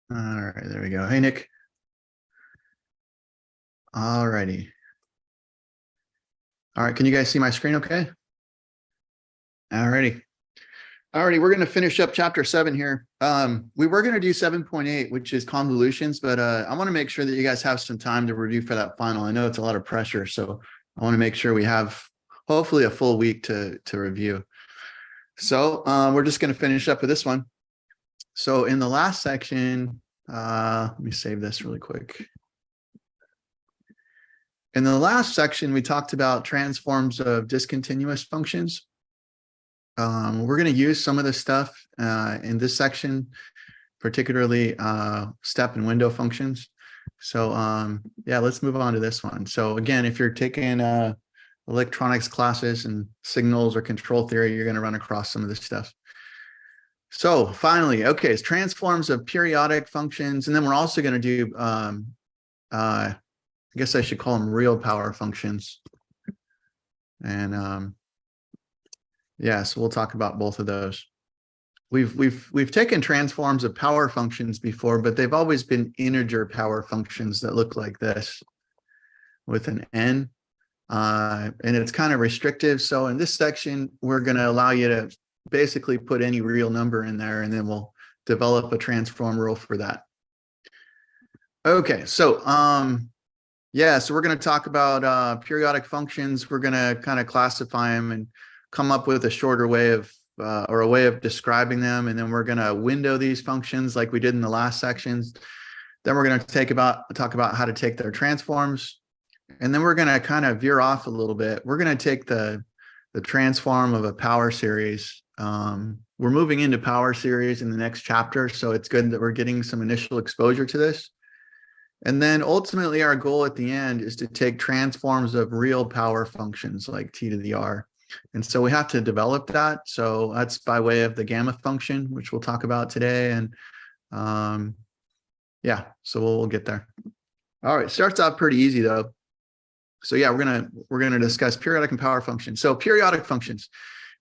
All right, there we go. Hey, Nick. All righty. All right, can you guys see my screen okay? All righty. All righty, we're going to finish up chapter 7 here. We were going to do 7.8, which is convolutions, but I want to make sure that you guys have some time to review for that final. I know it's a lot of pressure, so I want to make sure we have hopefully a full week to review. So we're just going to finish up with this one. So in the last section, let me save this really quick. In the last section, we talked about transforms of discontinuous functions. We're going to use some of this stuff in this section, particularly step and window functions. So yeah, let's move on to this one. So again, if you're taking electronics classes and signals or control theory, you're going to run across some of this stuff. So finally, okay, it's transforms of periodic functions. And then we're also going to do, I guess I should call them real power functions. And yeah, so we'll talk about both of those. We've taken transforms of power functions before, but they've always been integer power functions that look like this with an n, and it's kind of restrictive. So in this section, we're going to allow you to basically put any real number in there, and then we'll develop a transform rule for that. Okay, so yeah, so we're going to talk about periodic functions. We're going to kind of classify them and come up with a shorter way of or a way of describing them, and then we're going to window these functions like we did in the last sections. Then we're going to talk about how to take their transforms, and then we're going to kind of veer off a little bit. We're going to take the transform of a power series. We're moving into power series in the next chapter, so it's good that we're getting some initial exposure to this. And then ultimately our goal at the end is to take transforms of real power functions like t to the r. And so we have to develop that. So that's by way of the gamma function, which we'll talk about today. And yeah, so we'll get there. All right, starts out pretty easy though. So yeah, we're gonna discuss periodic and power functions. So periodic functions.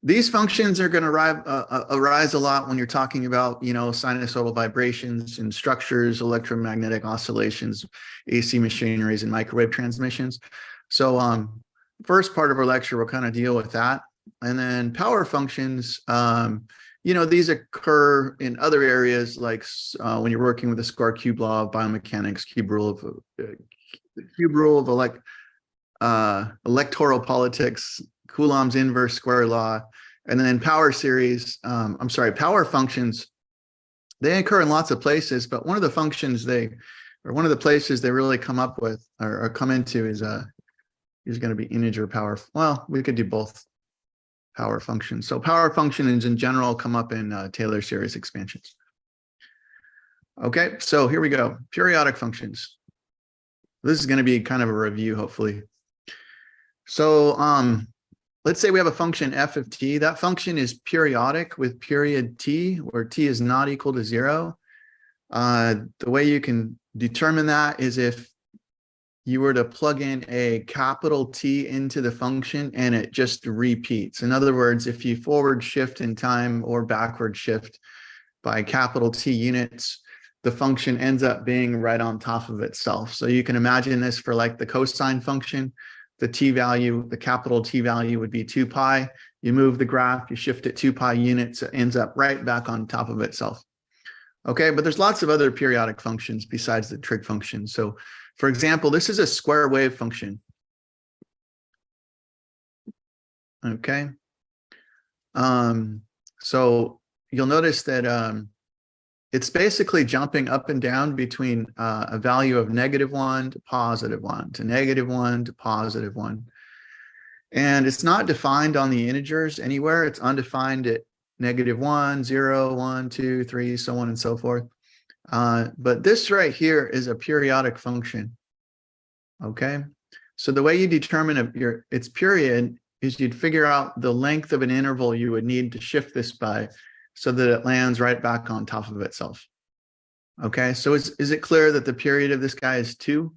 These functions are going to arise a lot when you're talking about, sinusoidal vibrations and structures, electromagnetic oscillations, AC machineries, and microwave transmissions. So first part of our lecture, we'll kind of deal with that. And then power functions, these occur in other areas, like when you're working with the square cube law of biomechanics, cube rule of electoral politics, Coulomb's inverse square law, and then power series, power functions, they occur in lots of places, but one of the places they really come up with or come into is going to be integer power. Well, we could do both power functions. So power functions in general come up in Taylor series expansions. Okay, so here we go. Periodic functions. This is going to be kind of a review, hopefully. So let's say we have a function f of t. That function is periodic with period t, where t is not equal to 0. The way you can determine that is if you were to plug in a capital T into the function and it just repeats. In other words, if you forward shift in time or backward shift by capital T units, the function ends up being right on top of itself. So you can imagine this for like the cosine function. The t value, the capital T value would be 2 pi. You move the graph, you shift it 2 pi units, it ends up right back on top of itself. Okay, but there's lots of other periodic functions besides the trig function. So for example, this is a square wave function. Okay. So you'll notice that it's basically jumping up and down between a value of -1 to +1 to -1 to +1. And it's not defined on the integers anywhere. It's undefined at -1, 0, 1, 2, 3, so on and so forth. But this right here is a periodic function. Okay. So the way you determine its period is you'd figure out the length of an interval you would need to shift this by so that it lands right back on top of itself. Okay, so is it clear that the period of this guy is 2?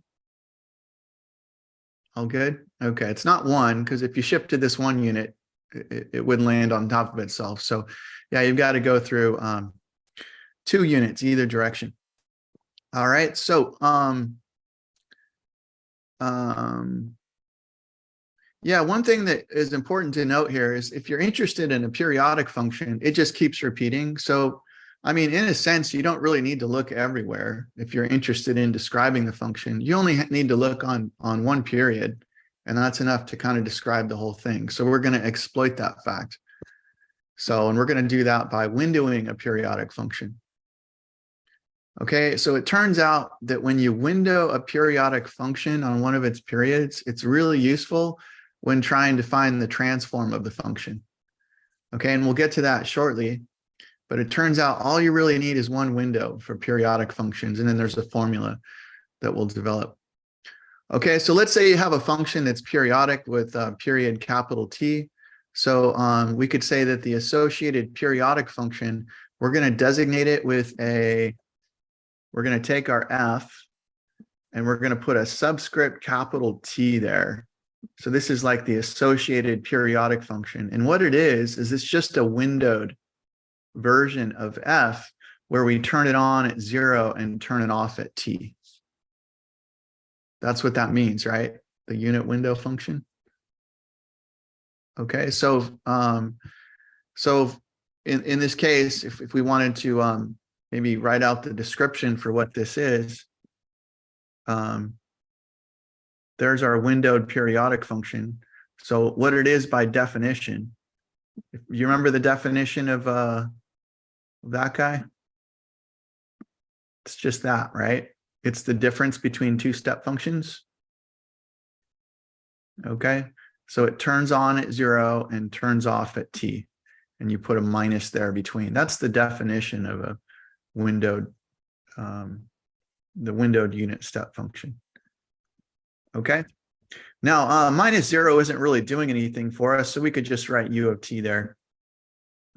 All good? Okay, it's not 1, because if you shifted this 1 unit, it wouldn't land on top of itself. So yeah, you've got to go through 2 units either direction. All right, so yeah, one thing that is important to note here is if you're interested in a periodic function, it just keeps repeating. So, I mean, in a sense, you don't really need to look everywhere. If you're interested in describing the function, you only need to look on one period, and that's enough to kind of describe the whole thing. So we're going to exploit that fact. So, and we're going to do that by windowing a periodic function. Okay, so it turns out that when you window a periodic function on one of its periods, it's really useful when trying to find the transform of the function. Okay, and we'll get to that shortly, but it turns out all you really need is one window for periodic functions, and then there's a formula that we'll develop. Okay, so let's say you have a function that's periodic with period capital T. So we could say that the associated periodic function, we're going to designate it with we're going to take our f and we're going to put a subscript capital T there. So this is like the associated periodic function. And what it is it's just a windowed version of f where we turn it on at 0 and turn it off at t. That's what that means, right? The unit window function. Okay, so in this case, if we wanted to maybe write out the description for what this is, there's our windowed periodic function. So what it is by definition, you remember the definition of that guy? It's just that, right? It's the difference between two step functions. Okay, so it turns on at 0 and turns off at t, and you put a minus there between. That's the definition of a windowed, the windowed unit step function. Okay, now minus 0 isn't really doing anything for us, so we could just write u of t there.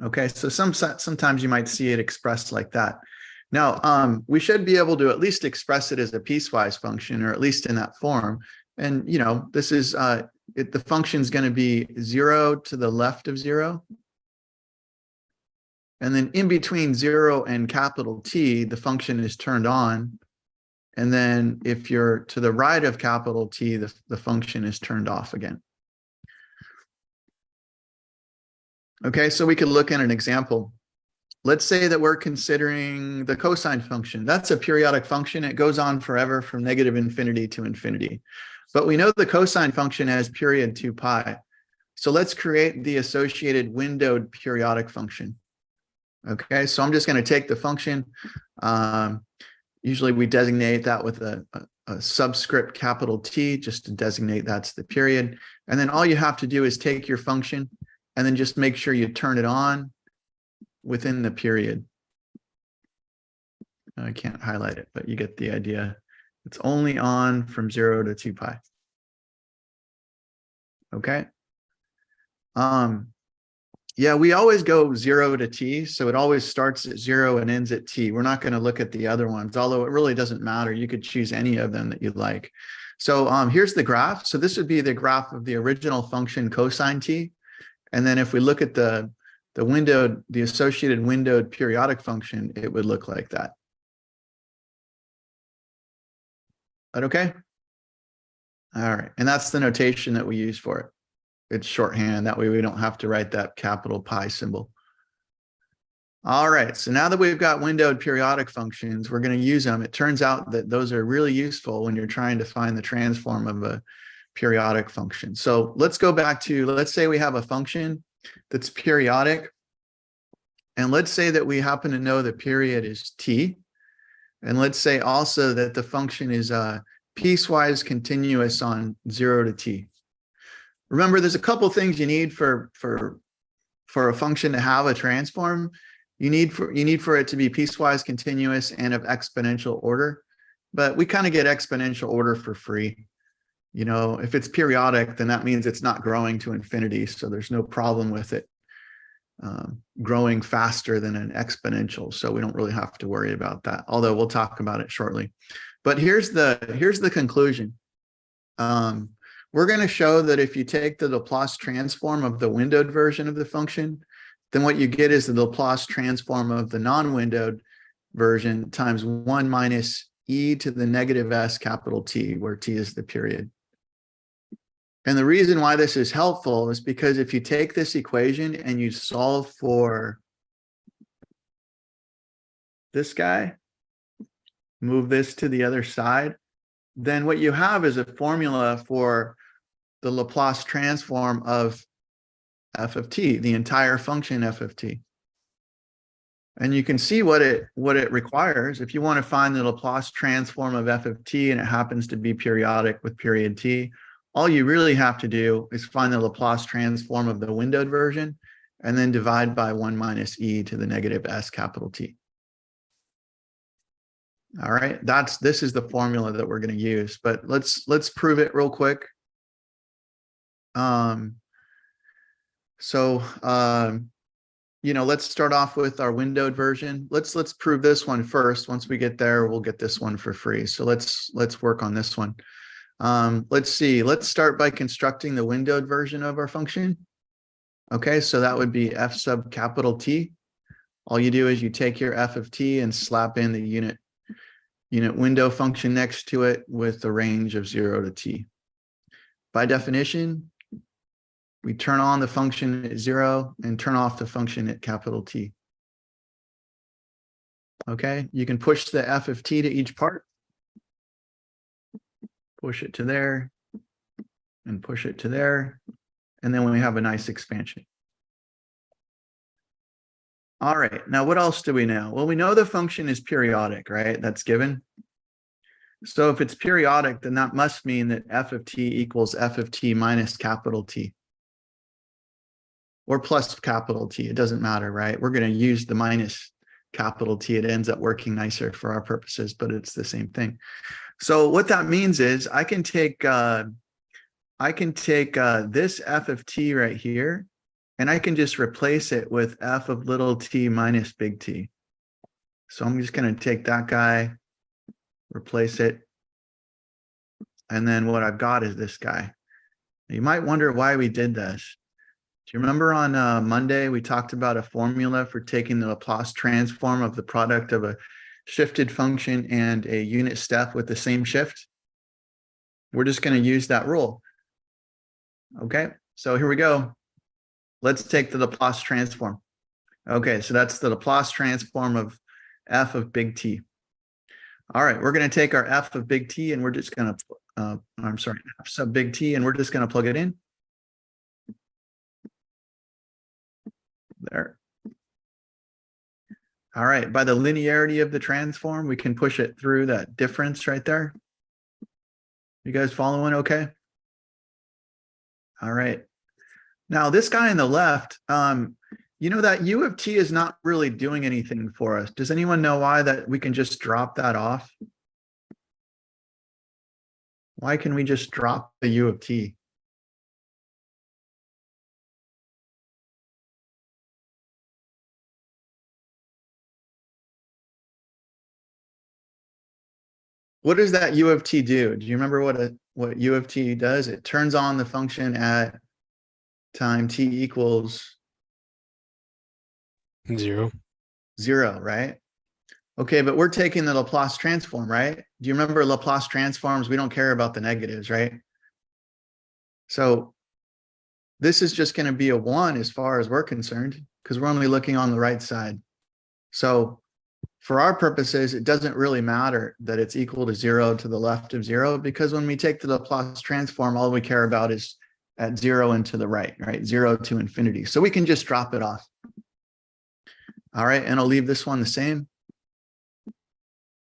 Okay, so sometimes you might see it expressed like that. Now, we should be able to at least express it as a piecewise function, or at least in that form. And, you know, this is, the function is going to be 0 to the left of 0. And then in between 0 and capital T, the function is turned on. And then if you're to the right of capital T, the function is turned off again. Okay, so we could look at an example. Let's say that we're considering the cosine function. That's a periodic function. It goes on forever from -infinity to infinity. But we know the cosine function has period 2 pi. So let's create the associated windowed periodic function. Okay, so I'm just going to take the function. Usually we designate that with a subscript capital T, just to designate that's the period. And then all you have to do is take your function and then just make sure you turn it on within the period. I can't highlight it, but you get the idea. It's only on from 0 to 2 pi. Okay. Yeah, we always go 0 to t, so it always starts at 0 and ends at t. We're not going to look at the other ones, although it really doesn't matter. You could choose any of them that you like. So here's the graph. So this would be the graph of the original function cosine t. And then if we look at the associated windowed periodic function, it would look like that. That okay? All right, and that's the notation that we use for it. It's shorthand, that way we don't have to write that capital pi symbol. All right, so now that we've got windowed periodic functions, we're going to use them. It turns out that those are really useful when you're trying to find the transform of a periodic function. So let's go back to, let's say we have a function that's periodic. And let's say that we happen to know the period is t. And let's say also that the function is piecewise continuous on 0 to t. Remember, there's a couple things you need for a function to have a transform. You need for it to be piecewise continuous and of exponential order. But we kind of get exponential order for free. You know, if it's periodic, then that means it's not growing to infinity. So there's no problem with it growing faster than an exponential. So we don't really have to worry about that, although we'll talk about it shortly. But here's the conclusion. We're going to show that if you take the Laplace transform of the windowed version of the function, then what you get is the Laplace transform of the non-windowed version times 1 minus e to the negative s capital T, where T is the period. And the reason why this is helpful is because if you take this equation and you solve for this guy, move this to the other side, then what you have is a formula for the Laplace transform of f of t, the entire function f of t. And you can see what it requires. If you want to find the Laplace transform of f of t and it happens to be periodic with period t, all you really have to do is find the Laplace transform of the windowed version and then divide by 1 minus e to the negative s capital T. All right, this is the formula that we're going to use, but let's prove it real quick. You know, let's start off with our windowed version. Let's prove this one first. Once we get there, we'll get this one for free. So let's work on this one. Let's see. Let's start by constructing the windowed version of our function. Okay, so that would be f sub capital T. All you do is you take your f of t and slap in the unit window function next to it with the range of 0 to t. By definition, we turn on the function at 0 and turn off the function at capital T. Okay, you can push the f of t to each part. Push it to there and push it to there. And then we have a nice expansion. All right, now what else do we know? Well, we know the function is periodic, right? That's given. So if it's periodic, then that must mean that f of t equals f of t minus capital T. Or plus capital T, it doesn't matter, right? We're going to use the minus capital T. It ends up working nicer for our purposes, but it's the same thing. So what that means is I can take this f of t right here, and I can just replace it with f of little t minus big T. So I'm just going to take that guy, replace it, and then what I've got is this guy. You might wonder why we did this. Do you remember on Monday, we talked about a formula for taking the Laplace transform of the product of a shifted function and a unit step with the same shift? We're just going to use that rule. Okay, so here we go. Let's take the Laplace transform. Okay, so that's the Laplace transform of f of big T. All right, we're going to take our f of big T and we're just going to, f sub big T, and we're just going to plug it in. There. All right, by the linearity of the transform, we can push it through that difference right there. You guys following okay? All right. Now this guy on the left, you know that u of t is not really doing anything for us. Does anyone know why that we can just drop that off? Why can we just drop the u of t? What does that u of t do? Do you remember what u of t does? It turns on the function at time t equals 0. 0, right? Okay, but we're taking the Laplace transform, right? Do you remember Laplace transforms? We don't care about the negatives, right? So this is just going to be a 1 as far as we're concerned, because we're only looking on the right side. So for our purposes, it doesn't really matter that it's equal to 0 to the left of 0, because when we take the Laplace transform, all we care about is at 0 and to the right, 0 to infinity. So we can just drop it off. All right, and I'll leave this one the same.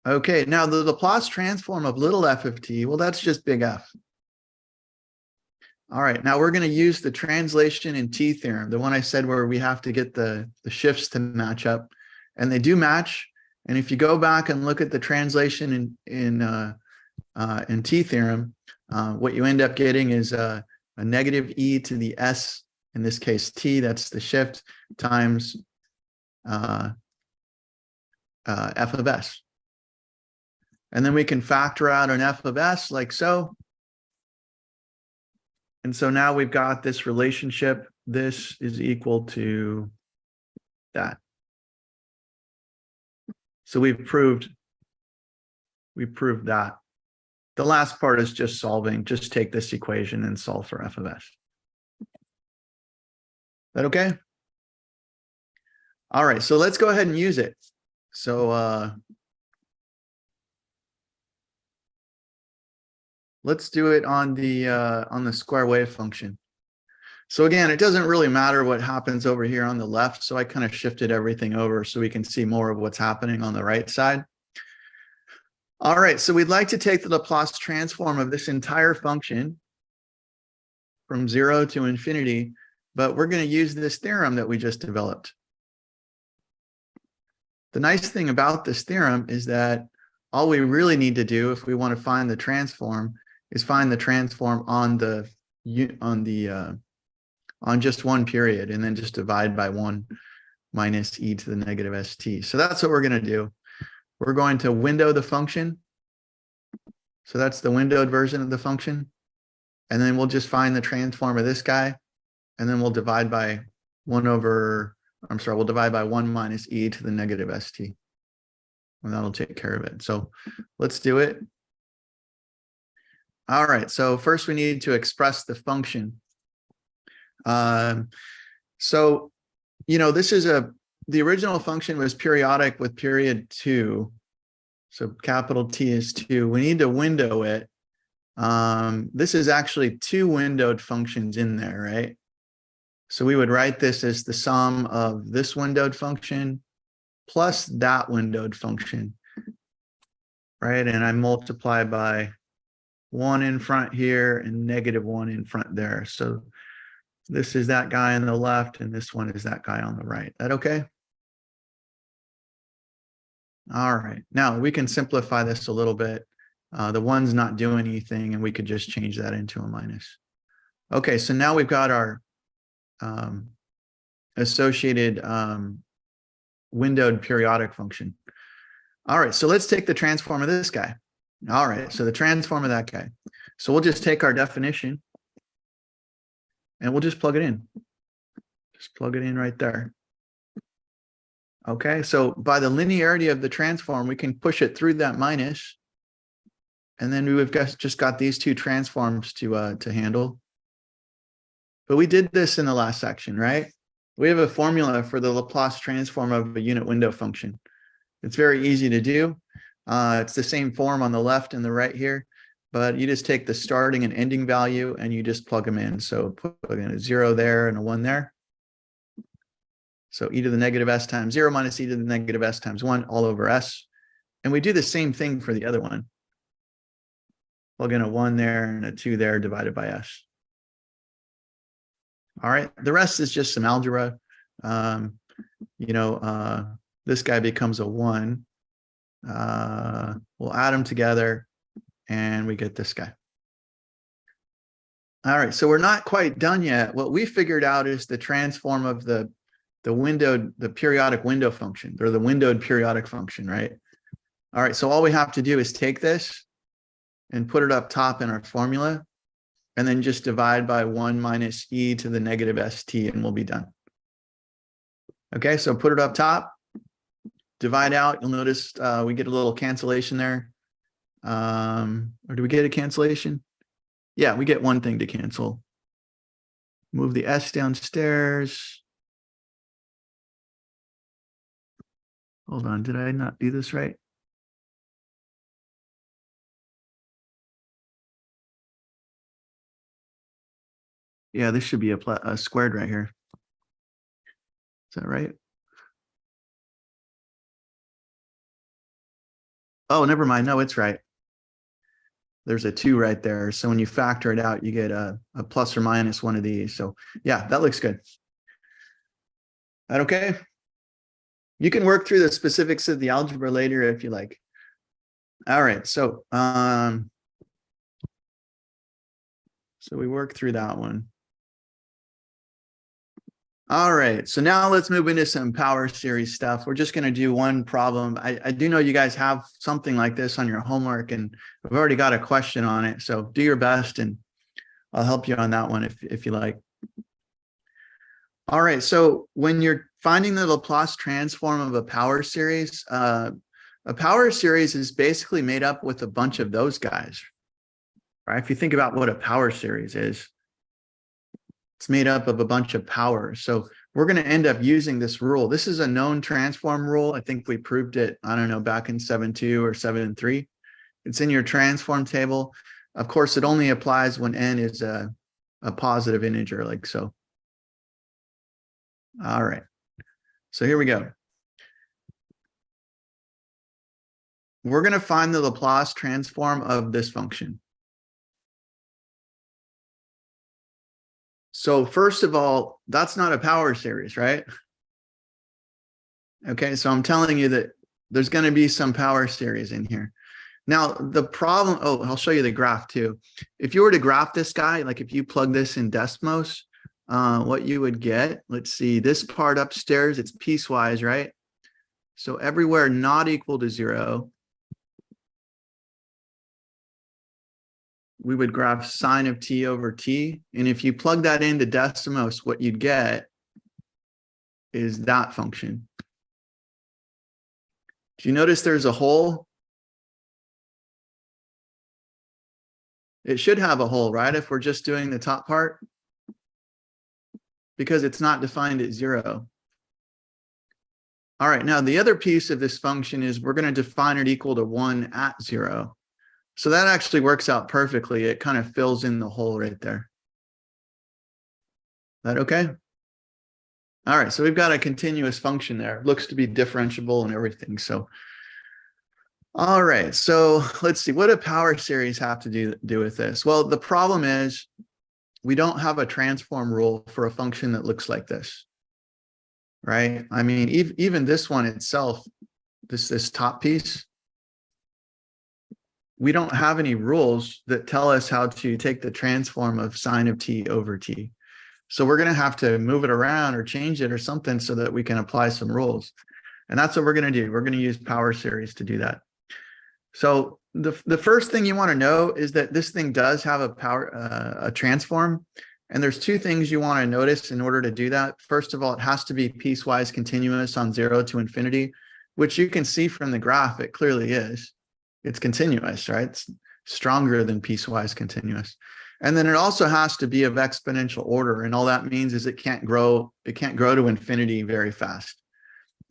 Okay, now the Laplace transform of little f of t, well, that's just big F. All right, now we're going to use the translation in T theorem, the one I said where we have to get the shifts to match up, and they do match. And if you go back and look at the translation in T theorem, what you end up getting is a negative e to the s, in this case t, that's the shift, times f of s. And then we can factor out an f of s like so. And so now we've got this relationship. This is equal to that. So we've proved We proved that. The last part is just solving. Just take this equation and solve for f of s. That okay? All right, so let's go ahead and use it. So let's do it on the square wave function. So again, it doesn't really matter what happens over here on the left. So I kind of shifted everything over so we can see more of what's happening on the right side. All right, so we'd like to take the Laplace transform of this entire function from 0 to infinity, but we're going to use this theorem that we just developed. The nice thing about this theorem is that all we really need to do if we want to find the transform is find the transform on just one period and then just divide by 1 minus e to the negative st. So that's what we're going to do. We're going to window the function. So that's the windowed version of the function. And then we'll just find the transform of this guy. And then we'll divide by 1 minus e to the negative st. And that'll take care of it. So let's do it. All right, so first we need to express the function. So, this is the original function was periodic with period 2. So capital T is 2. We need to window it. This is actually 2 windowed functions in there, right? So we would write this as the sum of this windowed function plus that windowed function, right? And I multiply by 1 in front here and -1 in front there. So this is that guy on the left and this one is that guy on the right. That okay? All right, now we can simplify this a little bit. The 1's not doing anything and we could just change that into a minus. Okay, so now we've got our associated windowed periodic function. All right, so let's take the transform of this guy. All right, so the transform of that guy. So we'll just take our definition and we'll just plug it in. Just plug it in right there. Okay, so by the linearity of the transform, we can push it through that minus. And then we've just got these 2 transforms to handle. But we did this in the last section, right? We have a formula for the Laplace transform of a unit window function. It's very easy to do. It's the same form on the left and the right here, but you just take the starting and ending value and you just plug them in. So put in a 0 there and a 1 there. So e to the negative s times 0 minus e to the negative s times 1 all over s. And we do the same thing for the other one. Plug in a 1 there and a 2 there divided by s. All right, the rest is just some algebra. This guy becomes a 1. We'll add them together and we get this guy. All right, so we're not quite done yet. What we figured out is the transform of the periodic window function, or the windowed periodic function, right? All right, so all we have to do is take this and put it up top in our formula, and then just divide by 1 minus e to the negative st, and we'll be done. Okay, so put it up top, divide out. You'll notice we get a little cancellation there. Or do we get a cancellation? Yeah, we get one thing to cancel. Move the s downstairs. Hold on, did I not do this right? Yeah, this should be a squared right here. Is that right? Oh, never mind. No, it's right. There's a 2 right there. So when you factor it out, you get a plus or minus one of these. So yeah, that looks good. That okay? You can work through the specifics of the algebra later if you like. All right, so we work through that one. All right, so now let's move into some power series stuff. We're just going to do one problem. I do know you guys have something like this on your homework, and I've already got a question on it. So do your best, and I'll help you on that one if you like. All right, so when you're finding the Laplace transform of a power series, A power series is basically made up with a bunch of those guys, right? If you think about what a power series is, it's made up of a bunch of powers. So we're going to end up using this rule. This is a known transform rule. I think we proved it, I don't know, back in 7.2 or 7.3. It's in your transform table. Of course, it only applies when n is a positive integer, like so. All right. So here we go. We're going to find the Laplace transform of this function. So first of all, that's not a power series, right? Okay, so I'm telling you that there's going to be some power series in here. Now, the problem, oh, I'll show you the graph too. If you were to graph this guy, like if you plug this in Desmos, what you would get, let's see, this part upstairs, it's piecewise, right? So everywhere not equal to 0, we would graph sine of t over t. And if you plug that into Desmos, what you'd get is that function. Do you notice there's a hole? It should have a hole, right? If we're just doing the top part, because it's not defined at 0. All right, now the other piece of this function is we're going to define it equal to 1 at 0. So that actually works out perfectly. It kind of fills in the hole right there. Is that okay? All right, so we've got a continuous function there. It looks to be differentiable and everything. So, all right, so let's see. What do power series have to do with this? Well, the problem is we don't have a transform rule for a function that looks like this, right? I mean, even this one itself, this top piece, we don't have any rules that tell us how to take the transform of sine of t over t. So we're going to have to move it around or change it or something so that we can apply some rules. And that's what we're going to do. We're going to use power series to do that. So the first thing you want to know is that this thing does have a transform. And there's two things you want to notice in order to do that. First of all, it has to be piecewise continuous on 0 to infinity, which you can see from the graph, it clearly is. It's continuous, right? It's stronger than piecewise continuous. And then it also has to be of exponential order. And all that means is it can't grow to infinity very fast.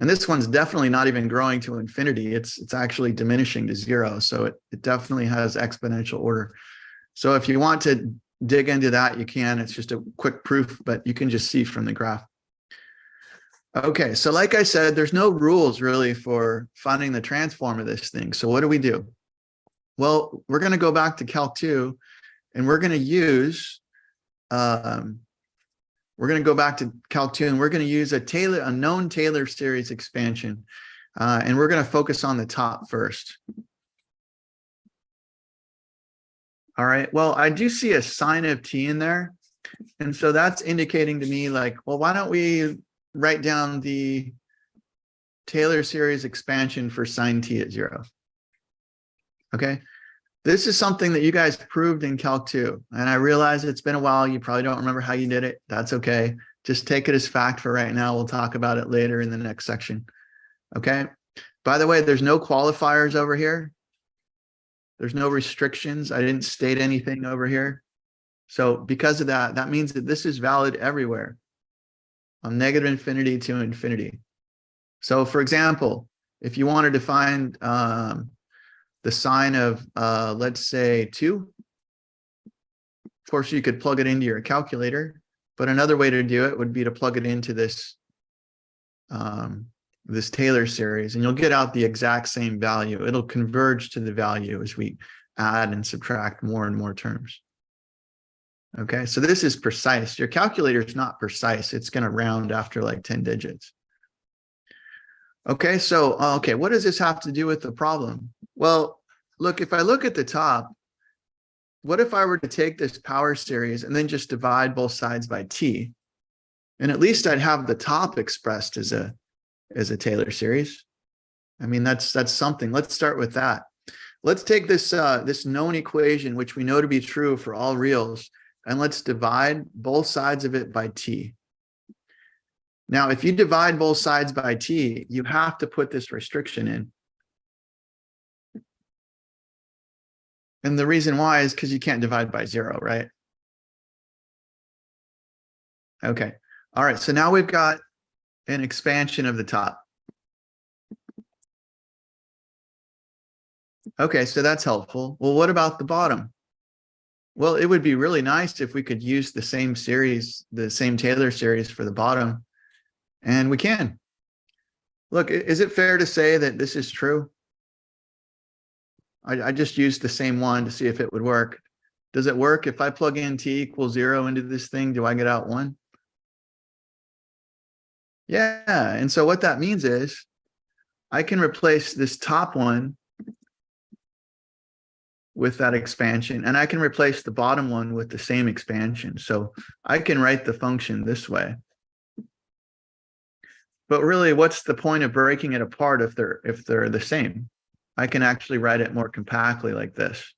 And this one's definitely not even growing to infinity. It's actually diminishing to 0. So it definitely has exponential order. So if you want to dig into that, you can. It's just a quick proof, but you can just see from the graph. Okay, so like I said, there's no rules really for finding the transform of this thing. So what do? Well, we're going to go back to Calc 2, and we're going to use, we're going to go back to Calc 2, and we're going to use a known Taylor series expansion, and we're going to focus on the top first. All right, well, I do see a sine of t in there, and so that's indicating to me like, well, why don't we write down the Taylor series expansion for sine t at 0. Okay, this is something that you guys proved in Calc 2, and I realize it's been a while. You probably don't remember how you did it. That's okay. Just take it as fact for right now. We'll talk about it later in the next section. Okay, by the way, there's no qualifiers over here. There's no restrictions. I didn't state anything over here. So because of that, that means that this is valid everywhere. On negative infinity to infinity. So for example, if you wanted to find the sine of, let's say 2, of course you could plug it into your calculator, but another way to do it would be to plug it into this, this Taylor series, and you'll get out the exact same value. It'll converge to the value as we add and subtract more and more terms. Okay, so this is precise. Your calculator is not precise. It's going to round after like 10 digits. Okay, so, okay, what does this have to do with the problem? Well, look, if I look at the top, what if I were to take this power series and then just divide both sides by t? And at least I'd have the top expressed as a Taylor series. I mean, that's something. Let's start with that. Let's take this, this known equation, which we know to be true for all reals, and let's divide both sides of it by t. Now, if you divide both sides by t, you have to put this restriction in. And the reason why is because you can't divide by 0, right? Okay. All right. So now we've got an expansion of the top. Okay. So that's helpful. Well, what about the bottom? Well, it would be really nice if we could use the same series, the same Taylor series for the bottom, and we can. Look, is it fair to say that this is true? I just used the same one to see if it would work. Does it work if I plug in t equals 0 into this thing? Do I get out 1? Yeah. And so what that means is I can replace this top one with that expansion, and I can replace the bottom one with the same expansion. So I can write the function this way. But really, what's the point of breaking it apart if they're the same? I can actually write it more compactly like this.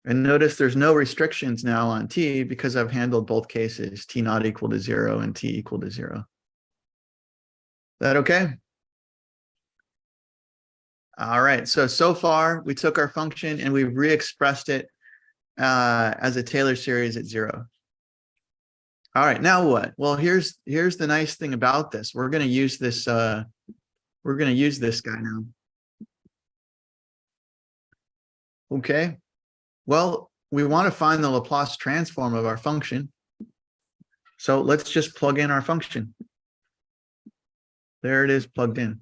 And notice there's no restrictions now on t because I've handled both cases, t not equal to 0 and t equal to 0. Is that okay? All right. So far, we took our function and we re-expressed it as a Taylor series at 0. All right. Now what? Well, here's the nice thing about this. We're going to use this. We're going to use this guy now. Okay. Well, we want to find the Laplace transform of our function. So let's just plug in our function. There it is, plugged in.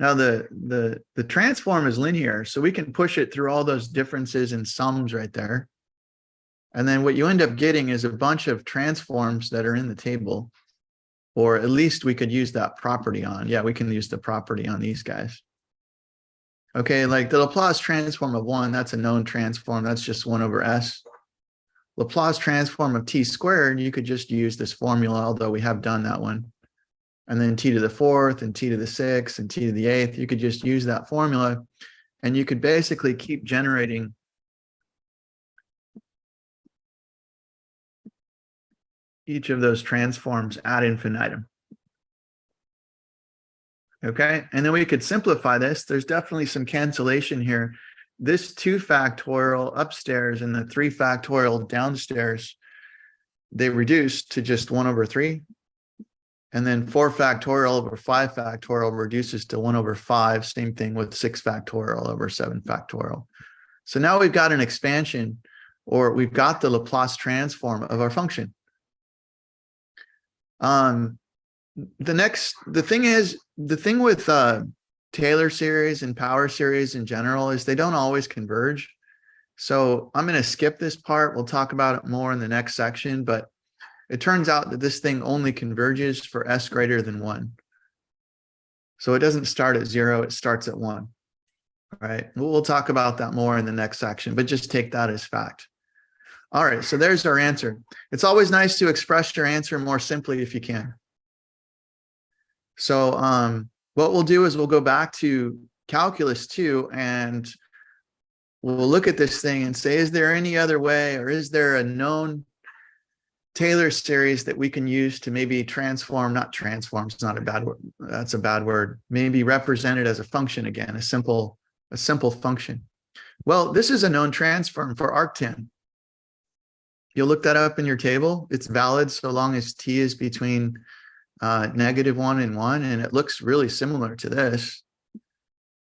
Now the transform is linear, so we can push it through all those differences and sums right there. And then what you end up getting is a bunch of transforms that are in the table, or at least we could use that property on. Yeah, we can use the property on these guys. Okay, like the Laplace transform of 1, that's a known transform. That's just 1 over s. Laplace transform of t squared, you could just use this formula, although we have done that one. And then t to the 4th and t to the 6th and t to the 8th, you could just use that formula, and you could basically keep generating each of those transforms ad infinitum. Okay, and then we could simplify this. There's definitely some cancellation here. This 2 factorial upstairs and the 3 factorial downstairs, they reduce to just 1 over 3. And then 4 factorial over 5 factorial reduces to 1 over 5. Same thing with 6 factorial over 7 factorial. So now we've got an expansion, or we've got the Laplace transform of our function. The thing with Taylor series and power series in general is they don't always converge. So I'm going to skip this part. We'll talk about it more in the next section, but it turns out that this thing only converges for s greater than 1. So it doesn't start at 0, it starts at 1. All right, we'll talk about that more in the next section, but just take that as fact. All right, so there's our answer. It's always nice to express your answer more simply if you can. So what we'll do is we'll go back to calculus 2 and we'll look at this thing and say, is there any other way, or is there a known Taylor series that we can use to maybe transform, not transform, it's not a bad word, that's a bad word, maybe represent it as a function again, a simple function. Well, this is a known transform for arctan. You'll look that up in your table. It's valid so long as t is between -1 and 1, and it looks really similar to this.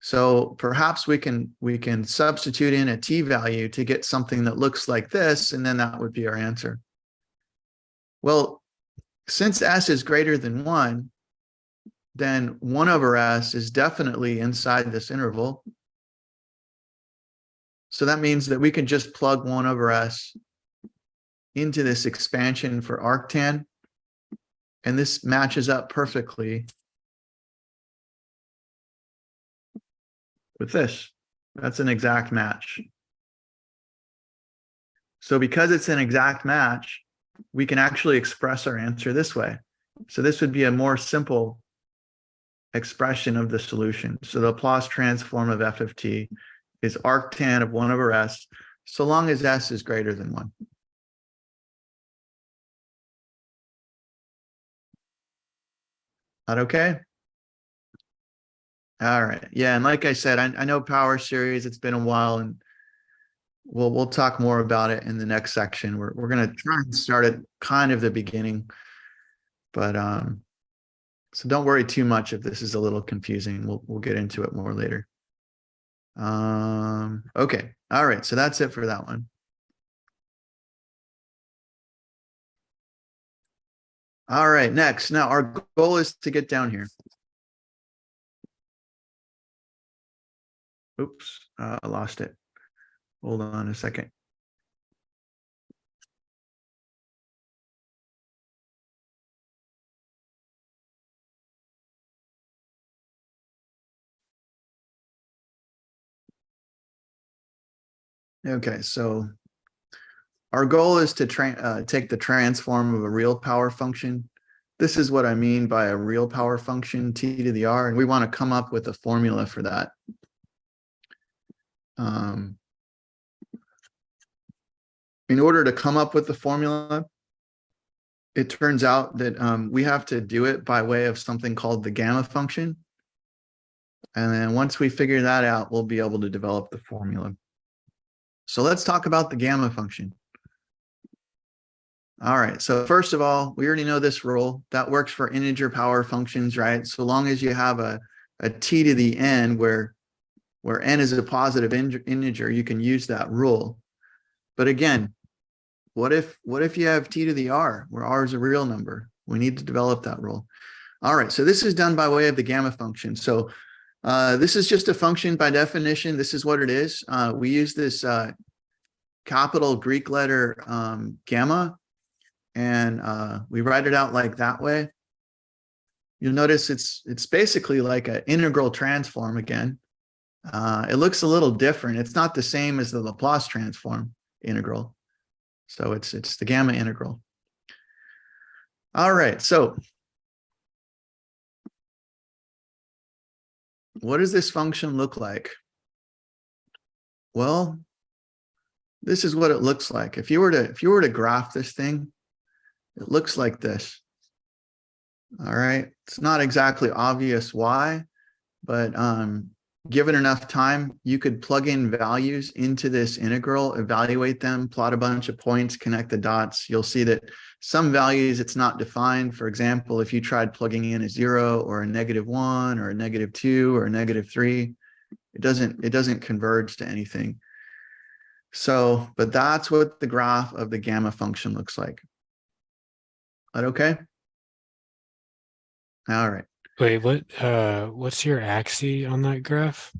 So perhaps we can substitute in a t value to get something that looks like this, and then that would be our answer. Well, since s is greater than 1, then 1 over s is definitely inside this interval. So that means that we can just plug 1 over s into this expansion for arctan, and this matches up perfectly with this. That's an exact match. So because it's an exact match, we can actually express our answer this way. So this would be a more simple expression of the solution. So the Laplace transform of f of t is arctan of 1 over s, so long as s is greater than 1. That okay? All right. Yeah. And like I said, I know power series, it's been a while, and we'll talk more about it in the next section. We're gonna try and start at kind of the beginning, but so don't worry too much if this is a little confusing. We'll get into it more later. Okay. All right. So that's it for that one. All right. Next. Now our goal is to get down here. Oops, I lost it. Hold on a second. Okay, so our goal is to take the transform of a real power function. This is what I mean by a real power function, t to the r, and we want to come up with a formula for that. In order to come up with the formula, it turns out that we have to do it by way of something called the gamma function. And then once we figure that out, we'll be able to develop the formula. So let's talk about the gamma function. All right, so first of all, we already know this rule. That works for integer power functions, right? So long as you have a t to the n where n is a positive integer, you can use that rule. But again, what if you have t to the r, where r is a real number? We need to develop that rule. All right, so this is done by way of the gamma function. So this is just a function by definition. This is what it is. We use this capital Greek letter gamma, and we write it out like that way. You'll notice it's basically like an integral transform again. It looks a little different. It's not the same as the Laplace transform integral. So it's the gamma integral. All right, so what does this function look like? Well, this is what it looks like. If you were to graph this thing, it looks like this. All right, it's not exactly obvious why, but given enough time, you could plug in values into this integral, evaluate them, plot a bunch of points, connect the dots. You'll see that some values it's not defined. For example, if you tried plugging in a 0 or a -1 or a -2 or a -3, it doesn't converge to anything. So, but that's what the graph of the gamma function looks like. Is that okay? All right. Wait, what's your axis on that graph?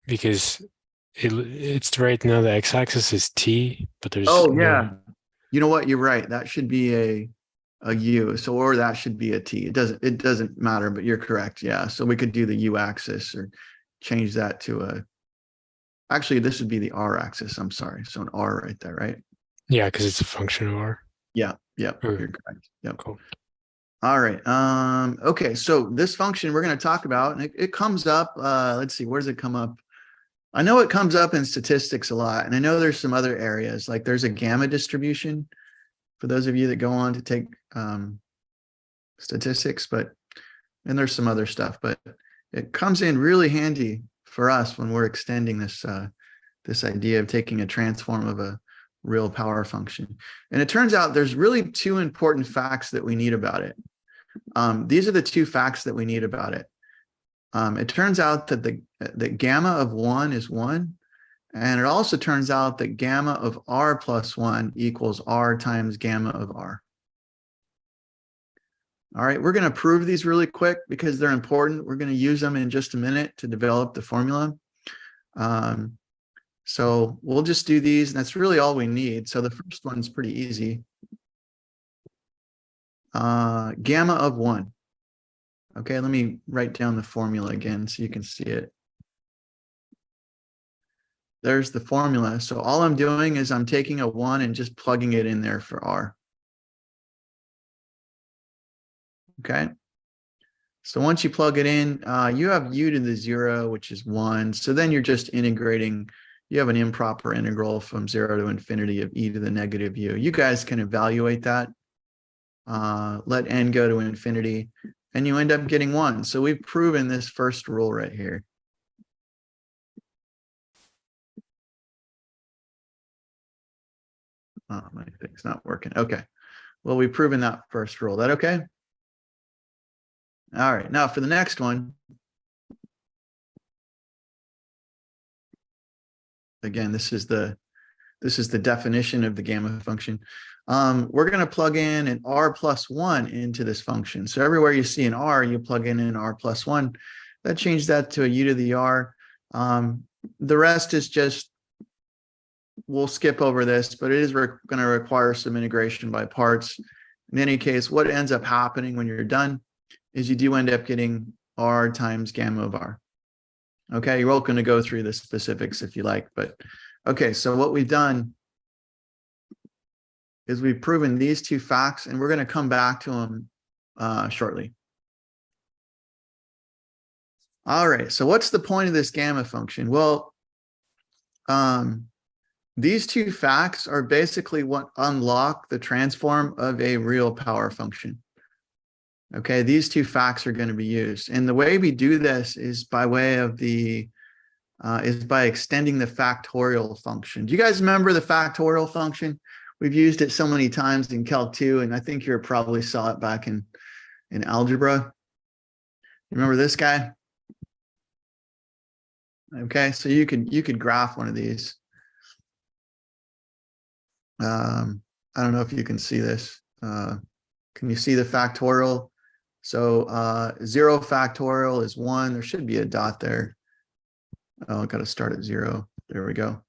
Because it's right now the x-axis is t, but there's Oh no. yeah. You know what? You're right. That should be a u. So, or that should be a t. It doesn't matter, but you're correct. Yeah. So we could do the u axis or change that to a. Actually, this would be the r axis. I'm sorry. So an r right there, right? Yeah, because it's a function of r. Yeah. Yeah. You're correct. Yep. Cool. All right. Okay. So this function we're going to talk about, and it comes up. Let's see. Where does it come up? I know it comes up in statistics a lot, and I know there's some other areas, like there's a gamma distribution for those of you that go on to take statistics, and there's some other stuff, but it comes in really handy for us when we're extending this this idea of taking a transform of a real power function. And it turns out there's really two important facts that we need about it. These are the two facts that we need about it. It turns out that the gamma of 1 is 1, and it also turns out that gamma of r plus 1 equals r times gamma of r. All right, we're going to prove these really quick because they're important. We're going to use them in just a minute to develop the formula. So we'll just do these, and that's really all we need. So the first one's pretty easy. Gamma of 1. Okay, let me write down the formula again so you can see it. There's the formula. So all I'm doing is I'm taking a 1 and just plugging it in there for r. Okay. So once you plug it in, you have u to the 0, which is 1. So then you're just integrating. You have an improper integral from 0 to infinity of e to the negative u. You guys can evaluate that. Let n go to infinity. and you end up getting 1. So we've proven this first rule right here. Oh, my thing's not working. Okay. Well, we've proven that first rule. That okay? All right. Now for the next one. Again, this is the definition of the gamma function. We're going to plug in an r plus 1 into this function. So everywhere you see an r, you plug in an r plus 1. That changed that to a u to the r. The rest is just, we'll skip over this, but it is going to require some integration by parts. In any case, what ends up happening when you're done is you do end up getting r times gamma of r. Okay, you're welcome to go through the specifics if you like, but okay, so what we've done is we've proven these two facts, and we're going to come back to them shortly. All right, so what's the point of this gamma function? Well, these two facts are basically what unlock the transform of a real power function. Okay, these two facts are going to be used. And the way we do this is by way of by extending the factorial function. Do you guys remember the factorial function? We've used it so many times in Calc 2, and I think you probably saw it back in algebra. Remember this guy? Okay, so you could graph one of these. I don't know if you can see this. Can you see the factorial? So 0 factorial is 1. There should be a dot there. Oh, I got to start at 0. There we go.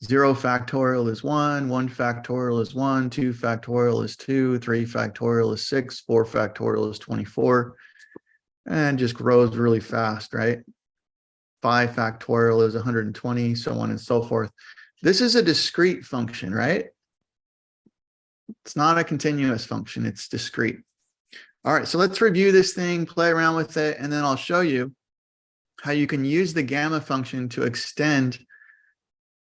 0 factorial is 1. 1 factorial is 1. 2 factorial is 2. 3 factorial is 6. 4 factorial is 24. And just grows really fast, right? 5 factorial is 120, so on and so forth. This is a discrete function, right? It's not a continuous function. It's discrete. All right, so let's review this thing, play around with it, and then I'll show you how you can use the gamma function to extend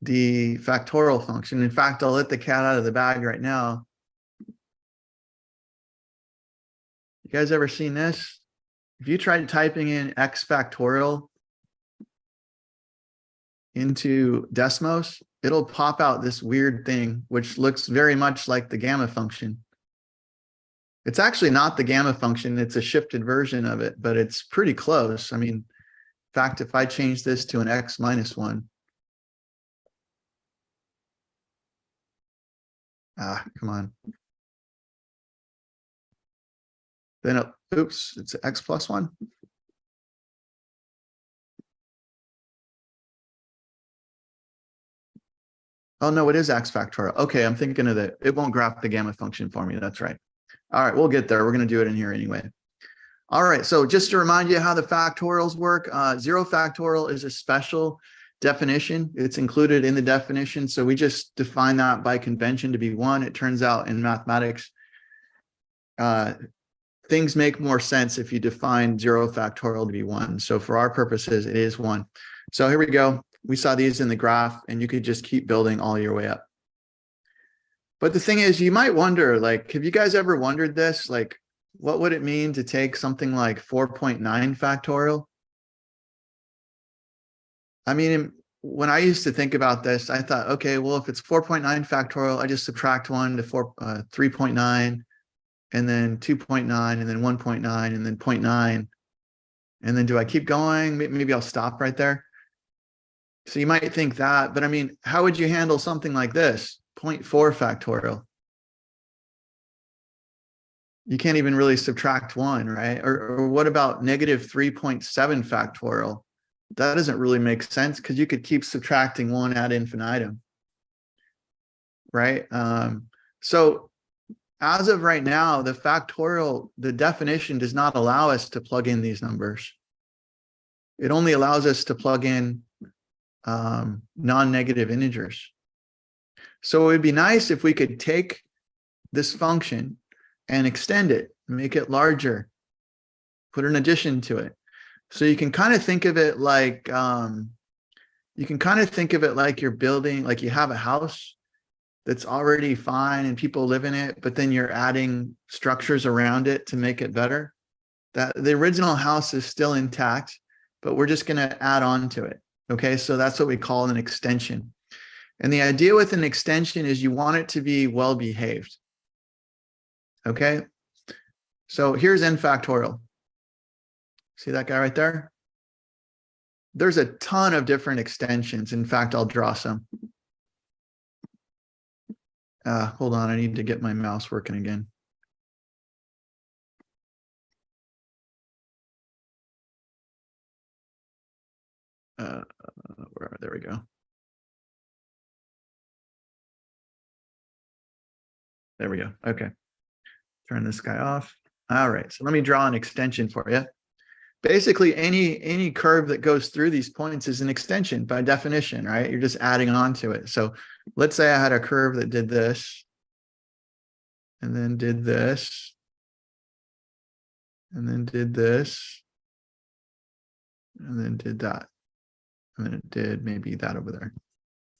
the factorial function. In fact, I'll let the cat out of the bag right now. You guys ever seen this? If you tried typing in x factorial into Desmos, it'll pop out this weird thing, which looks very much like the gamma function. It's actually not the gamma function. It's a shifted version of it, but it's pretty close. I mean, in fact, if I change this to an x minus 1, come on. Then, oops, it's x plus 1. Oh, no, it is x factorial. Okay, I'm thinking of it. It won't graph the gamma function for me. That's right. All right, we'll get there. We're going to do it in here anyway. All right, so just to remind you how the factorials work, 0 factorial is a special definition. It's included in the definition. So we just define that by convention to be 1. It turns out in mathematics, things make more sense if you define 0 factorial to be 1. So for our purposes, it is 1. So here we go. We saw these in the graph, and you could just keep building all your way up. But the thing is, you might wonder, like, have you guys ever wondered this? Like, what would it mean to take something like 4.9 factorial? I mean, when I used to think about this, I thought, okay, well, if it's 4.9 factorial, I just subtract 1 to 3.9, and then 2.9, and then 1.9, and then 0.9. And then do I keep going? Maybe I'll stop right there. So you might think that, but I mean, how would you handle something like this? 0.4 factorial. You can't even really subtract 1, right? Or what about negative 3.7 factorial? That doesn't really make sense because you could keep subtracting 1 ad infinitum, right? So as of right now, the factorial, the definition does not allow us to plug in these numbers. It only allows us to plug in non-negative integers. So it would be nice if we could take this function and extend it, make it larger, put an addition to it. So you can kind of think of it like you're building, like you have a house that's already fine and people live in it, but then you're adding structures around it to make it better. That the original house is still intact, but we're just going to add on to it. Okay, so that's what we call an extension. And the idea with an extension is you want it to be well behaved. Okay, so here's n factorial. See that guy right there? There's a ton of different extensions. In fact, I'll draw some. Hold on, I need to get my mouse working again. There we go. There we go. Okay. Turn this guy off. All right. So let me draw an extension for you. Basically, any curve that goes through these points is an extension by definition, right? You're just adding on to it. So let's say I had a curve that did this, and then did this, and then did this, and then did that, and then it did maybe that over there.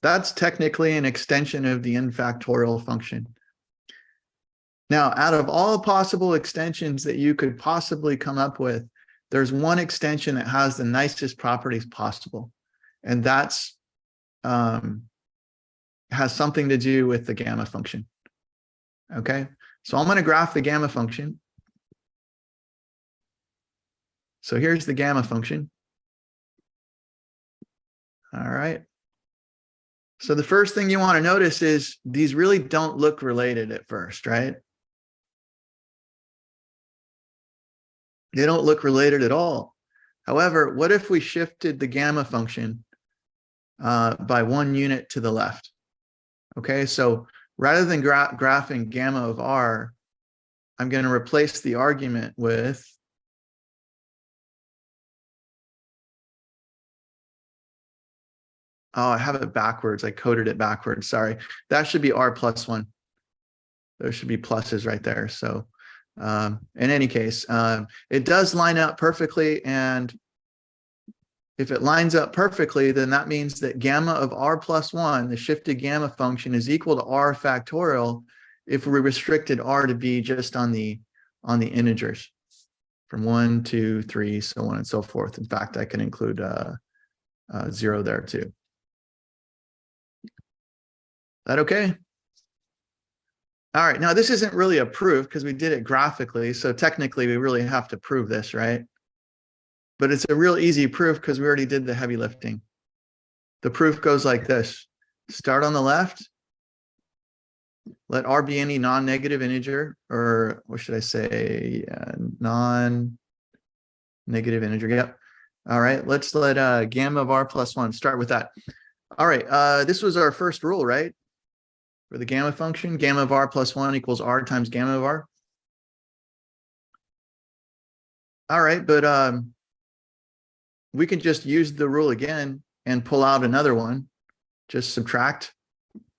That's technically an extension of the n factorial function. Now, out of all possible extensions that you could possibly come up with, there's one extension that has the nicest properties possible, and that's has something to do with the gamma function. Okay, so I'm going to graph the gamma function. So here's the gamma function. All right. So the first thing you want to notice is these really don't look related at first, right? They don't look related at all. However, what if we shifted the gamma function by 1 unit to the left? Okay, so rather than graphing gamma of r, I'm going to replace the argument with I have it backwards. I coded it backwards. Sorry. That should be r plus 1. There should be pluses right there. So in any case, it does line up perfectly. And if it lines up perfectly, then that means that gamma of r plus 1, the shifted gamma function, is equal to r factorial if we restricted r to be just on the integers from 1, 2, 3, so on and so forth. In fact, I can include 0 there too. That okay? All right, now this isn't really a proof because we did it graphically, so technically we really have to prove this, right? But it's a real easy proof because we already did the heavy lifting. The proof goes like this. Start on the left. Let r be any non-negative integer, or what should I say? Non-negative integer, yep. All right, let's let gamma of r plus 1, start with that. All right, this was our first rule, right? For the gamma function, gamma of r plus 1 equals r times gamma of r. All right, but we can just use the rule again and pull out another one. Just subtract.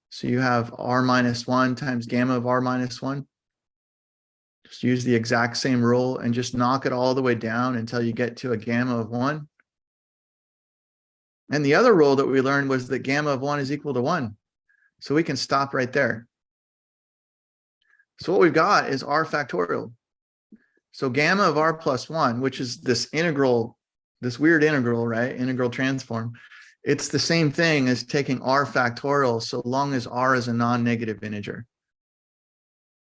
So you have r minus 1 times gamma of r minus 1. Just use the exact same rule and just knock it all the way down until you get to a gamma of 1. And the other rule that we learned was that gamma of 1 is equal to 1. So we can stop right there. So what we've got is r factorial. So gamma of r plus 1, which is this integral, this weird integral, right? Integral transform. It's the same thing as taking r factorial so long as r is a non-negative integer.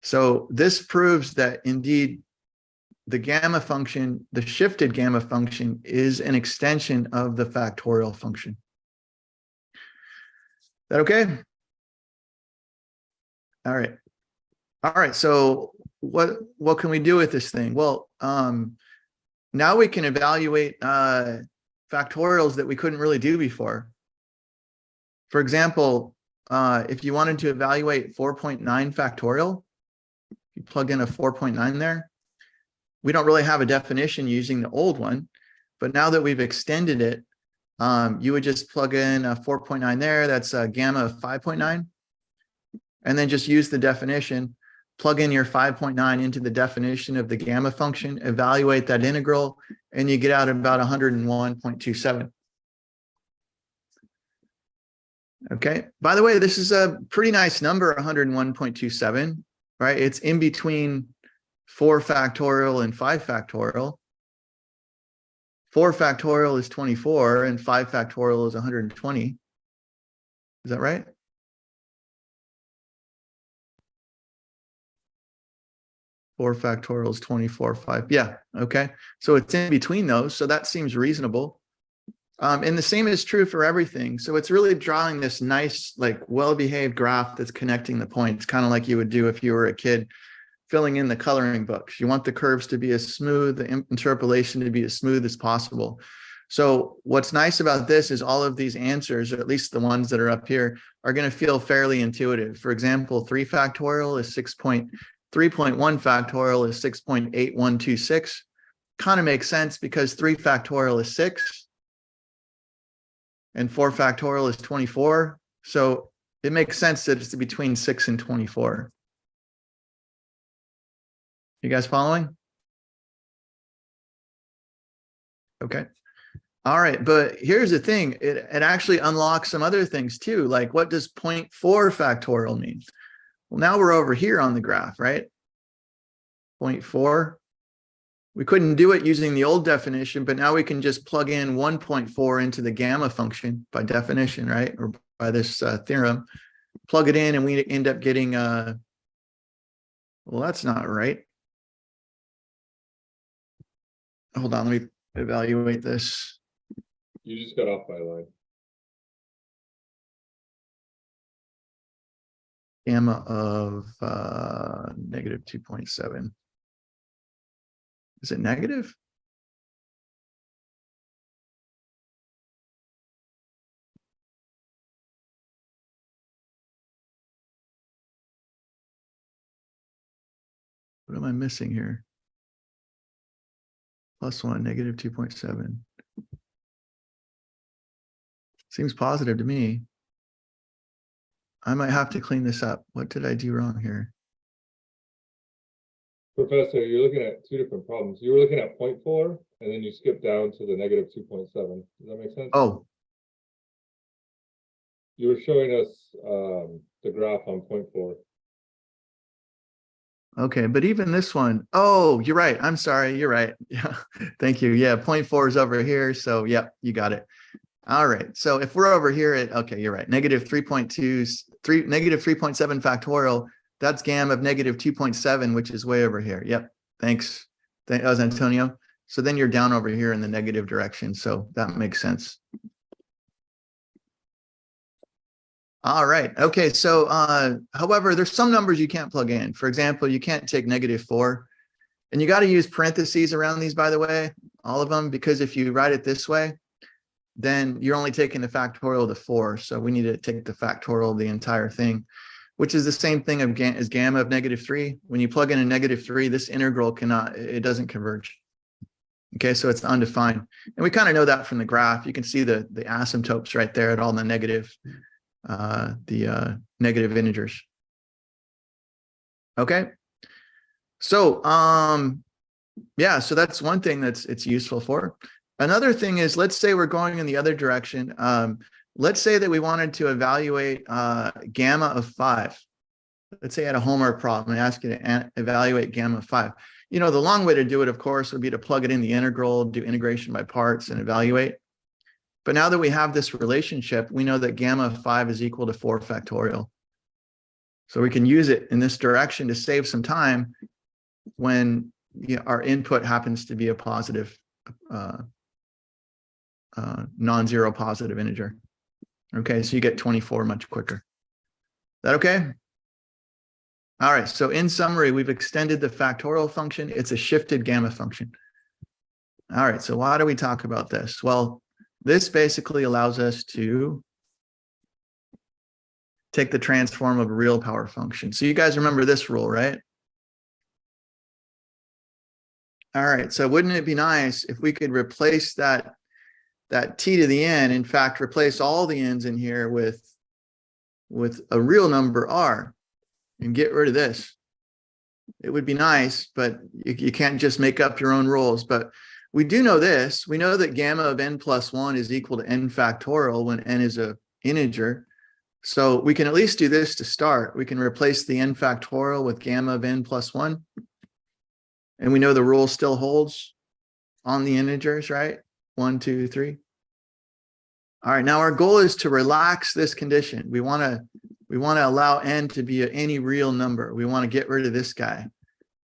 So this proves that indeed the gamma function, the shifted gamma function, is an extension of the factorial function. Is that okay? All right. All right. So what can we do with this thing? Well, now we can evaluate factorials that we couldn't really do before. For example, if you wanted to evaluate 4.9 factorial, you plug in a 4.9 there. We don't really have a definition using the old one, but now that we've extended it, you would just plug in a 4.9 there. That's a gamma of 5.9. And then just use the definition, plug in your 5.9 into the definition of the gamma function, evaluate that integral, and you get out about 101.27. Okay. By the way, this is a pretty nice number, 101.27, right? It's in between 4 factorial and 5 factorial. 4 factorial is 24 and 5 factorial is 120. Is that right? Four factorial is 24, 5. Yeah, okay. So it's in between those. So that seems reasonable. And the same is true for everything. So it's really drawing this nice, like well-behaved graph that's connecting the points, kind of like you would do if you were a kid filling in the coloring books. You want the curves to be as smooth, the interpolation to be as smooth as possible. So what's nice about this is all of these answers, or at least the ones that are up here, are going to feel fairly intuitive. For example, 3 factorial is 3.1 factorial is 6.8126. Kind of makes sense because 3 factorial is 6 and 4 factorial is 24. So it makes sense that it's between 6 and 24. You guys following? Okay. All right. But here's the thing. It actually unlocks some other things too. Like, what does 0.4 factorial mean? Well, now we're over here on the graph, right? 0.4. We couldn't do it using the old definition, but now we can just plug in 1.4 into the gamma function by definition, right? Or by this theorem. Plug it in and we end up getting, well, that's not right. Hold on, let me evaluate this. You just got off by a line. Gamma of negative 2.7. Is it negative? What am I missing here? +1, negative 2.7. Seems positive to me. I might have to clean this up. What did I do wrong here? Professor, you're looking at two different problems. You were looking at 0.4 and then you skip down to the negative 2.7. Does that make sense? Oh, You were showing us the graph on 0.4. okay. But even this one, oh, you're right. I'm sorry. You're right. Yeah. Thank you. Yeah. 0.4 is over here. So yep, you got it. All right. So if we're over here at, okay, you're right. Negative 3.7 factorial. That's gamma of negative 2.7, which is way over here. Yep. Thanks. That was Antonio. So then you're down over here in the negative direction. So that makes sense. All right. Okay. So, however, there's some numbers you can't plug in. For example, you can't take -4, and you got to use parentheses around these, by the way, all of them, because if you write it this way, then you're only taking the factorial to 4. So we need to take the factorial of the entire thing, which is the same thing as gamma of -3. When you plug in a -3, this integral cannot, it doesn't converge. Okay, so it's undefined. And we kind of know that from the graph. You can see the asymptotes right there at all the negative integers. Okay. So yeah, so that's one thing it's useful for. Another thing is, let's say we're going in the other direction. Let's say that we wanted to evaluate gamma of 5. Let's say I had a homework problem. I ask you to evaluate gamma of 5. You know, the long way to do it, of course, would be to plug it in the integral, do integration by parts, and evaluate. But now that we have this relationship, we know that gamma of 5 is equal to 4 factorial. So we can use it in this direction to save some time when our input happens to be a positive, non-zero positive integer. Okay, so you get 24 much quicker. Is that okay? All right, so in summary, we've extended the factorial function. It's a shifted gamma function. All right, so why do we talk about this? Well, this basically allows us to take the transform of a real power function. So you guys remember this rule, right? All right, so wouldn't it be nice if we could replace that t to the n, in fact, replace all the n's in here with a real number r and get rid of this? It would be nice, but you can't just make up your own rules. But we do know this. We know that gamma of n+1 is equal to n factorial when n is an integer. So we can at least do this to start. We can replace the n factorial with gamma of n+1. And we know the rule still holds on the integers, right? 1, 2, 3. All right, now our goal is to relax this condition. We want to allow n to be any real number. We want to get rid of this guy.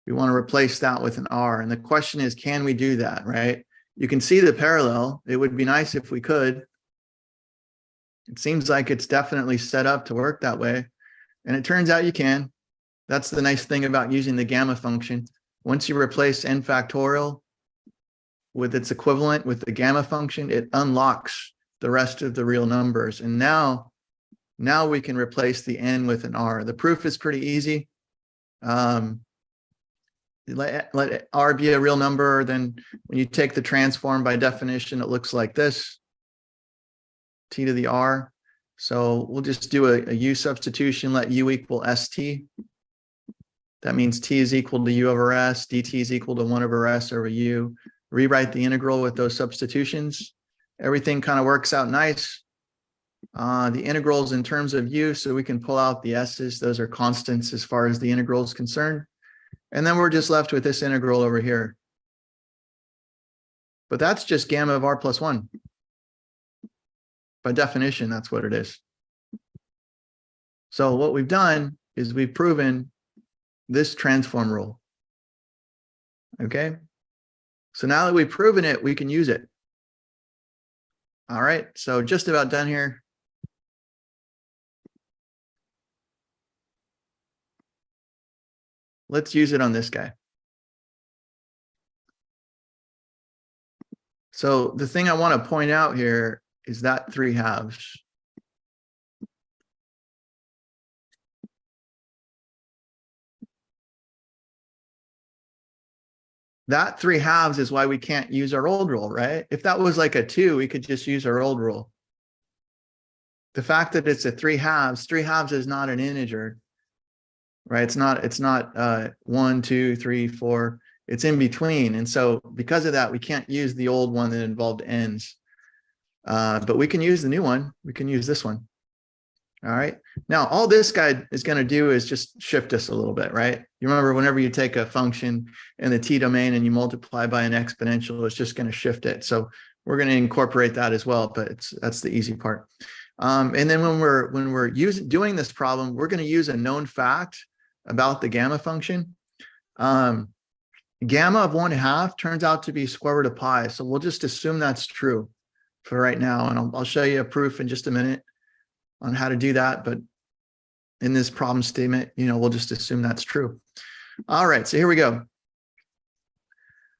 We want to replace that with an r. And the question is, can we do that, right? You can see the parallel. It would be nice if we could. It seems like it's definitely set up to work that way. And it turns out you can. That's the nice thing about using the gamma function. Once you replace n factorial with its equivalent with the gamma function, it unlocks the rest of the real numbers. And now we can replace the n with an r. The proof is pretty easy. Let r be a real number. Then when you take the transform, by definition, it looks like this, t to the r. So we'll just do a u substitution, let u equal st. That means t is equal to u over s, dt is equal to 1 over s over u. Rewrite the integral with those substitutions. Everything kind of works out nice. The integrals in terms of u, so we can pull out the s's. Those are constants as far as the integral is concerned. And then we're just left with this integral over here. But that's just gamma of r plus 1. By definition, that's what it is. So what we've done is we've proven this transform rule. Okay? So now that we've proven it, we can use it. All right, so just about done here. Let's use it on this guy. So the thing I want to point out here is that 3/2. That 3/2 is why we can't use our old rule, right? If that was like a 2, we could just use our old rule. The fact that it's a 3/2 is not an integer, right? It's not 1, 2, 3, 4. It's in between. And so because of that, we can't use the old one that involved ends. But we can use the new one. We can use this one. All right. Now, all this guy is going to do is just shift us a little bit, right? You remember whenever you take a function in the t domain and you multiply by an exponential, it's just going to shift it. So we're going to incorporate that as well, but that's the easy part. And then when we're doing this problem, we're going to use a known fact about the gamma function. Gamma of 1/2 turns out to be square root of pi. So we'll just assume that's true for right now. And I'll show you a proof in just a minute on how to do that. But in this problem statement, we'll just assume that's true. All right, so here we go.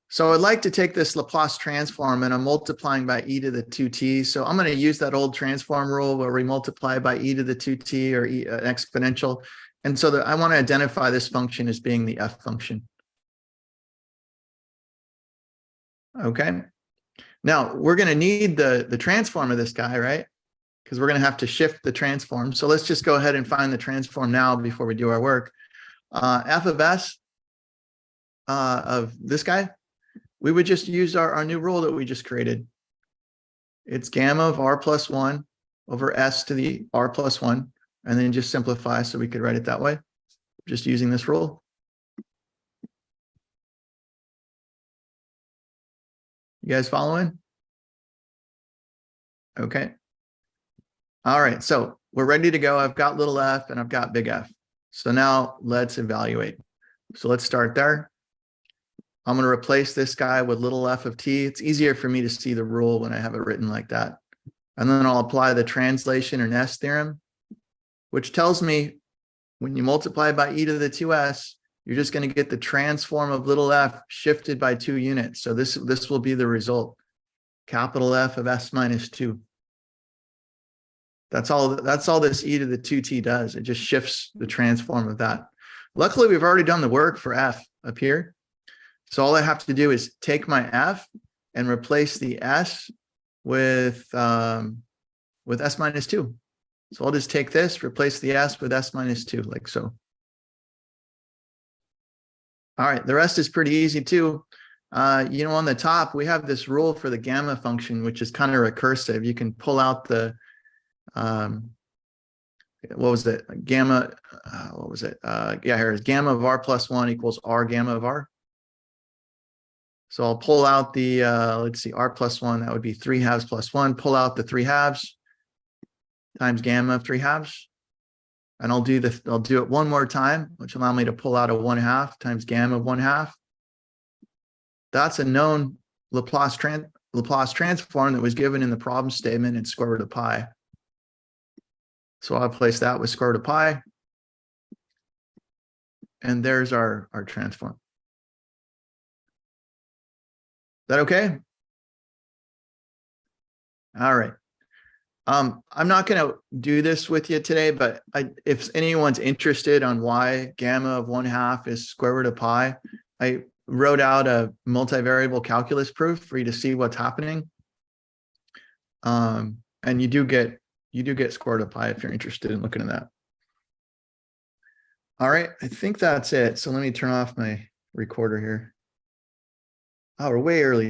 So I'd like to take this Laplace transform and I'm multiplying by e to the 2t. So I'm going to use that old transform rule where we multiply by e to the 2t or an exponential. And so I want to identify this function as being the f function. Okay. Now we're going to need the transform of this guy, right? Because we're going to have to shift the transform. So let's just go ahead and find the transform now before we do our work. F of s of this guy, we would just use our new rule that we just created. It's gamma of r plus 1 over s to the r plus 1, and then just simplify so we could write it that way, just using this rule. You guys following? Okay. All right, so we're ready to go. I've got little f and I've got big F. So now let's evaluate. So let's start there. I'm going to replace this guy with little f of t. It's easier for me to see the rule when I have it written like that. And then I'll apply the translation or Ness theorem, which tells me when you multiply by e to the 2s, you're just going to get the transform of little f shifted by 2 units. So this will be the result. Capital F of s minus 2. That's all this e to the 2t does. It just shifts the transform of that. Luckily, we've already done the work for f up here. So all I have to do is take my f and replace the s with s minus 2. So I'll just take this, replace the s with s minus 2, like so. All right, the rest is pretty easy too. On the top, we have this rule for the gamma function, which is kind of recursive. You can pull out the, what was it? Gamma, what was it? Yeah, here is gamma of r plus 1 equals r gamma of r. So I'll pull out the, let's see, r plus 1, that would be 3 halves plus 1. Pull out the 3 halves times gamma of 3 halves. And I'll do it one more time, which allow me to pull out a 1/2 times gamma of 1/2. That's a known Laplace transform that was given in the problem statement in square root of pi. So I'll place that with square root of pi. And there's our transform. Is that okay? All right. I'm not going to do this with you today, but if anyone's interested on why gamma of 1/2 is square root of pi, I wrote out a multivariable calculus proof for you to see what's happening. And you do get square root of pi if you're interested in looking at that. All right, I think that's it. So let me turn off my recorder here. Oh, we're way early